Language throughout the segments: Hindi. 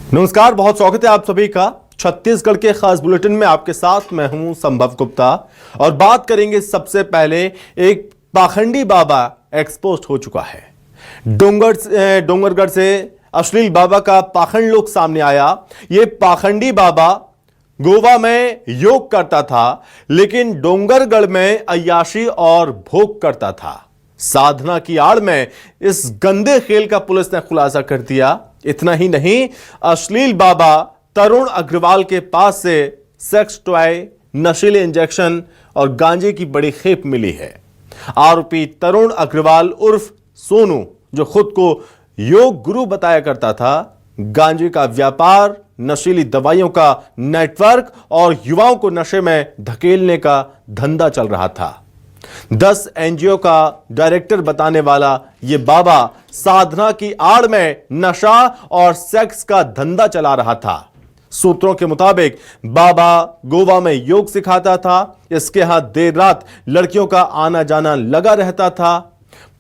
नमस्कार, बहुत स्वागत है आप सभी का छत्तीसगढ़ के खास बुलेटिन में। आपके साथ मैं हूं संभव गुप्ता और बात करेंगे सबसे पहले एक पाखंडी बाबा एक्सपोज हो चुका है। डोंगरगढ़ से अश्लील बाबा का पाखंड लोग सामने आया। ये पाखंडी बाबा गोवा में योग करता था, लेकिन डोंगरगढ़ में अय्याशी और भोग करता था। साधना की आड़ में इस गंदे खेल का पुलिस ने खुलासा कर दिया। इतना ही नहीं, अश्लील बाबा तरुण अग्रवाल के पास से सेक्स टॉय, नशीले इंजेक्शन और गांजे की बड़ी खेप मिली है। आरोपी तरुण अग्रवाल उर्फ सोनू, जो खुद को योग गुरु बताया करता था, गांजे का व्यापार, नशीली दवाइयों का नेटवर्क और युवाओं को नशे में धकेलने का धंधा चल रहा था। 10 एनजीओ का डायरेक्टर बताने वाला यह बाबा साधना की आड़ में नशा और सेक्स का धंधा चला रहा था। सूत्रों के मुताबिक बाबा गोवा में योग सिखाता था। इसके यहां देर रात लड़कियों का आना जाना लगा रहता था।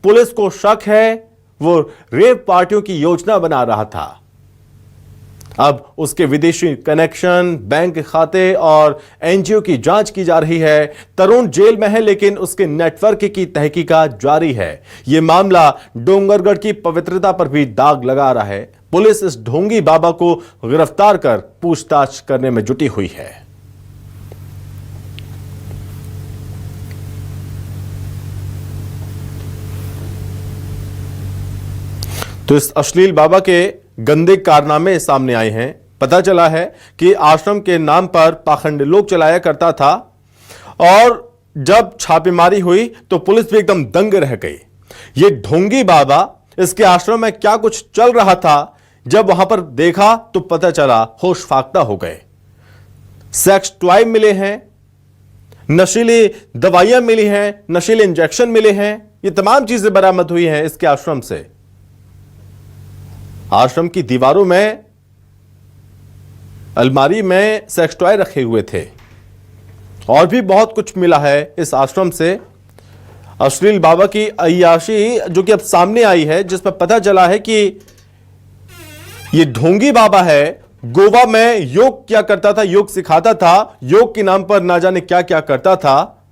पुलिस को शक है वो रेप पार्टियों की योजना बना रहा था। अब उसके विदेशी कनेक्शन, बैंक खाते और एनजीओ की जांच की जा रही है। तरुण जेल में है, लेकिन उसके नेटवर्क की तहकीकात जारी है। यह मामला डोंगरगढ़ की पवित्रता पर भी दाग लगा रहा है। पुलिस इस ढोंगी बाबा को गिरफ्तार कर पूछताछ करने में जुटी हुई है। तो इस अश्लील बाबा के गंदे कारनामे सामने आए हैं। पता चला है कि आश्रम के नाम पर पाखंड लोग चलाया करता था और जब छापेमारी हुई तो पुलिस भी एकदम दंग रह गई। ये ढोंगी बाबा, इसके आश्रम में क्या कुछ चल रहा था, जब वहां पर देखा तो पता चला होश फाख्ता हो गए। सेक्स टॉय मिले हैं, नशीली दवाइयां मिली हैं, नशीले इंजेक्शन मिले हैं। ये तमाम चीजें बरामद हुई हैं इसके आश्रम से। आश्रम की दीवारों में, अलमारी में सेक्स टॉय रखे हुए थे और भी बहुत कुछ मिला है इस आश्रम से। अश्लील बाबा की अय्याशी जो कि अब सामने आई है, जिसमें पता चला है कि ये ढोंगी बाबा है, गोवा में योग क्या करता था, योग सिखाता था, योग के नाम पर ना जाने क्या क्या करता था।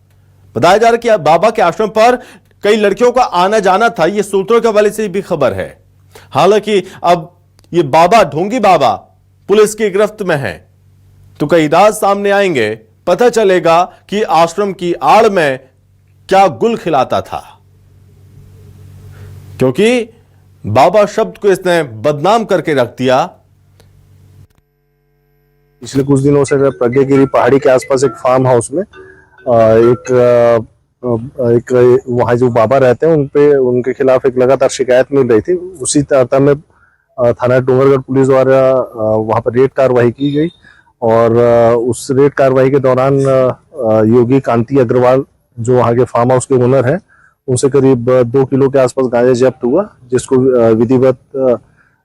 बताया जा रहा है कि बाबा के आश्रम पर कई लड़कियों का आना जाना था। यह सूत्रों के हवाले से भी खबर है। हालांकि अब ये बाबा, ढोंगी बाबा, पुलिस की गिरफ्त में है, तो कई राज सामने आएंगे, पता चलेगा कि आश्रम की आड़ में क्या गुल खिलाता था। क्योंकि बाबा शब्द को इसने बदनाम करके रख दिया। पिछले कुछ दिनों से प्रज्ञागिरी पहाड़ी के आसपास एक फार्म हाउस में एक वहाँ जो बाबा रहते हैं उनके खिलाफ एक लगातार शिकायत मिल रही थी। उसी तरह में थाना डोंगरगढ़ पुलिस द्वारा वहाँ पर रेड कार्रवाई की गई और उस रेड कार्रवाई के दौरान योगी कांति अग्रवाल, जो वहाँ के फार्म हाउस के ओनर हैं, उनसे करीब 2 किलो के आसपास गांजा जब्त हुआ, जिसको विधिवत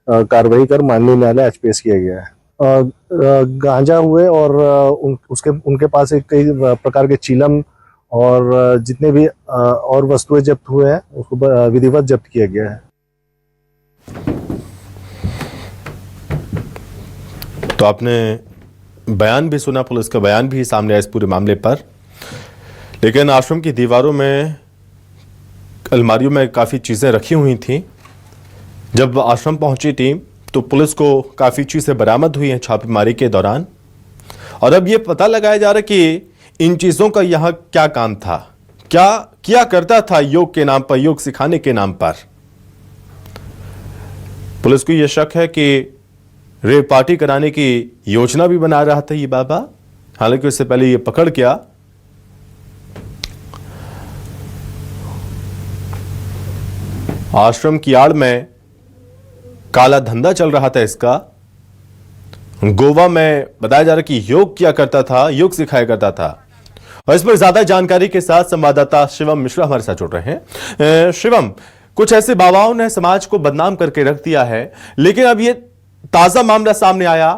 कार्रवाई कर माननीय न्यायालय आज पेश किया गया है। गांजा हुए और उनके पास एक कई प्रकार के चीलम और जितने भी और वस्तुएं जब्त हुए हैं उसको विधिवत जब्त किया गया है। तो आपने बयान भी सुना, पुलिस का बयान भी सामने आया इस पूरे मामले पर। लेकिन आश्रम की दीवारों में, अलमारियों में काफ़ी चीज़ें रखी हुई थीं। जब आश्रम पहुंची टीम तो पुलिस को काफ़ी चीज़ें बरामद हुई हैं छापेमारी के दौरान। और अब ये पता लगाया जा रहा है कि इन चीज़ों का यहाँ क्या काम था, क्या किया करता था योग के नाम पर, योग सिखाने के नाम पर। पुलिस को यह शक है कि रेप पार्टी कराने की योजना भी बना रहा था ये बाबा। हालांकि उससे पहले ये पकड़ गया। आश्रम की आड़ में काला धंधा चल रहा था इसका। गोवा में बताया जा रहा है कि योग किया करता था, योग सिखाया करता था। और इस पर ज्यादा जानकारी के साथ संवाददाता शिवम मिश्रा हमारे साथ जुड़ रहे हैं। शिवम, कुछ ऐसे बाबाओं ने समाज को बदनाम करके रख दिया है, लेकिन अब ये ताजा मामला सामने आया।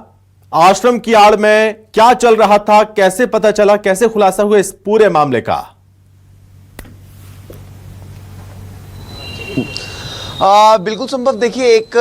आश्रम की आड़ में क्या चल रहा था, कैसे पता चला, कैसे खुलासा हुआ इस पूरे मामले का? बिल्कुल संभव। देखिए, एक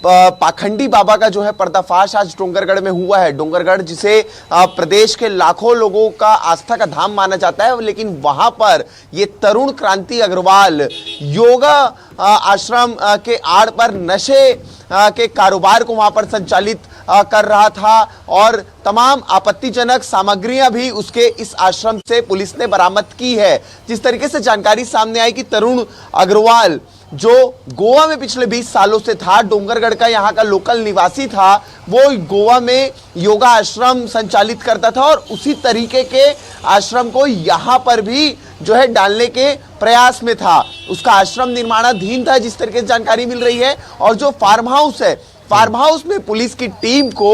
पाखंडी बाबा का जो है पर्दाफाश आज डोंगरगढ़ में हुआ है। डोंगरगढ़ जिसे प्रदेश के लाखों लोगों का आस्था का धाम माना जाता है, लेकिन वहां पर ये तरुण क्रांति अग्रवाल योगा आश्रम के आड़ पर नशे के कारोबार को वहां पर संचालित कर रहा था और तमाम आपत्तिजनक सामग्रियां भी उसके इस आश्रम से पुलिस ने बरामद की है। जिस तरीके से जानकारी सामने आई कि तरुण अग्रवाल जो गोवा में पिछले 20 सालों से था, डोंगरगढ़ का यहाँ का लोकल निवासी था, वो गोवा में योगा आश्रम संचालित करता था और उसी तरीके के आश्रम को यहाँ पर भी जो है डालने के प्रयास में था। उसका आश्रम निर्माणाधीन था जिस तरीके से जानकारी मिल रही है। और जो फार्म हाउस है, फार्म हाउस में पुलिस की टीम को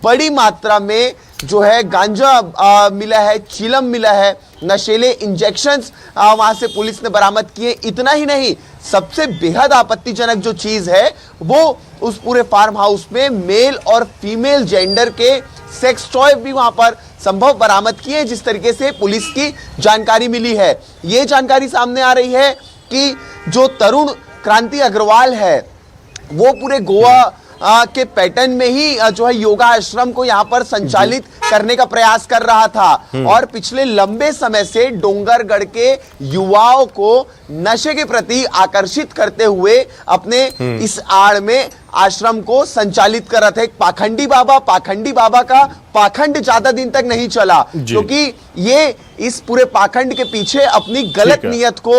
बड़ी मात्रा में जो है गांजा मिला है, चिलम मिला है, नशीले इंजेक्शंस वहां से पुलिस ने बरामद किए। इतना ही नहीं, सबसे बेहद आपत्तिजनक जो चीज है वो उस पूरे फार्म हाउस में मेल और फीमेल जेंडर के सेक्स टॉय भी वहां पर संभव बरामद किए, जिस तरीके से पुलिस की जानकारी मिली है। ये जानकारी सामने आ रही है कि जो तरुण क्रांति अग्रवाल है वो पूरे गोवा के पैटर्न में ही जो है योगा आश्रम को यहां पर संचालित करने का प्रयास कर रहा था और पिछले लंबे समय से डोंगरगढ़ के युवाओं को नशे के प्रति आकर्षित करते हुए अपने इस आड़ में आश्रम को संचालित कर रहा था। एक पाखंडी बाबा का पाखंड ज्यादा दिन तक नहीं चला क्योंकि ये इस पूरे पाखंड के पीछे अपनी गलत नियत को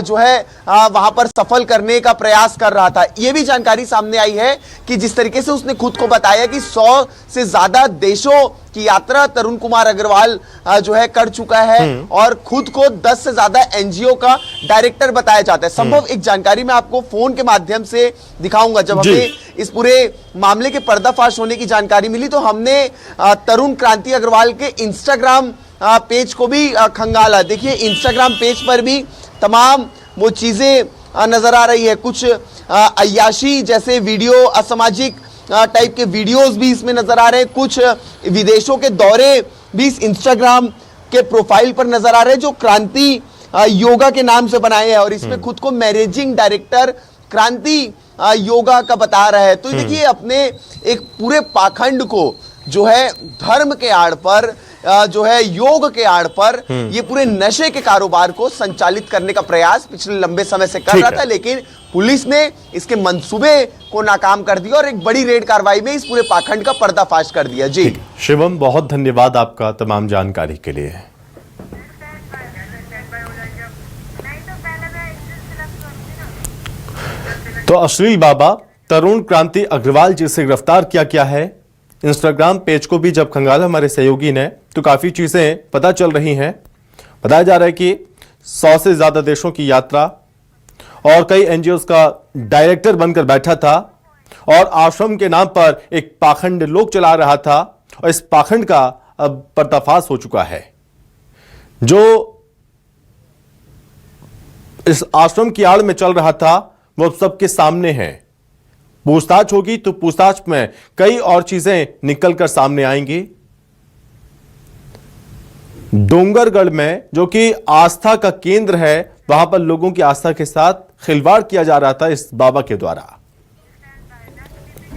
जो है वहां पर सफल करने का प्रयास कर रहा था। यह भी जानकारी सामने आई है कि जिस तरीके से उसने खुद को बताया कि 100 से ज्यादा देशों की यात्रा तरुण कुमार अग्रवाल जो है कर चुका है और खुद को 10 से ज्यादा एनजीओ का डायरेक्टर बताया जाता है। संभव एक जानकारी मैं आपको फोन के माध्यम से दिखाऊंगा। जब हमें इस पूरे मामले के पर्दाफाश होने की जानकारी मिली तो हमने तरुण क्रांति अग्रवाल के इंस्टाग्राम पेज को भी खंगाला। देखिए इंस्टाग्राम पेज पर भी तमाम वो चीजें नजर आ रही है, कुछ अय्याशी जैसे वीडियो, असामाजिक टाइप के वीडियोस भी इसमें नजर आ रहे हैं, कुछ विदेशों के दौरे भी इस इंस्टाग्राम के प्रोफाइल पर नजर आ रहे हैं जो क्रांति योगा के नाम से बनाए हैं और इसमें खुद को मैनेजिंग डायरेक्टर क्रांति योगा का बता रहा है। तो देखिए अपने एक पूरे पाखंड को जो है धर्म के आड़ पर जो है योग के आड़ पर ये पूरे नशे के कारोबार को संचालित करने का प्रयास पिछले लंबे समय से कर रहा था, लेकिन पुलिस ने इसके मंसूबे को नाकाम कर दिया और एक बड़ी रेड कार्रवाई में इस पूरे पाखंड का पर्दाफाश कर दिया। जी शिवम, बहुत धन्यवाद आपका तमाम जानकारी के लिए। तो अश्लील बाबा तरुण क्रांति अग्रवाल जी से गिरफ्तार किया गया है। इंस्टाग्राम पेज को भी जब खंगाला हमारे सहयोगी ने तो काफी चीजें पता चल रही हैं। बताया जा रहा है कि 100 से ज्यादा देशों की यात्रा और कई एनजीओज का डायरेक्टर बनकर बैठा था और आश्रम के नाम पर एक पाखंड लोग चला रहा था और इस पाखंड का अब पर्दाफाश हो चुका है। जो इस आश्रम की आड़ में चल रहा था वो सबके सामने है। पूछताछ होगी तो पूछताछ में कई और चीजें निकलकर सामने आएंगी। डोंगरगढ़ में जो कि आस्था का केंद्र है, वहां पर लोगों की आस्था के साथ खिलवाड़ किया जा रहा था इस बाबा के द्वारा।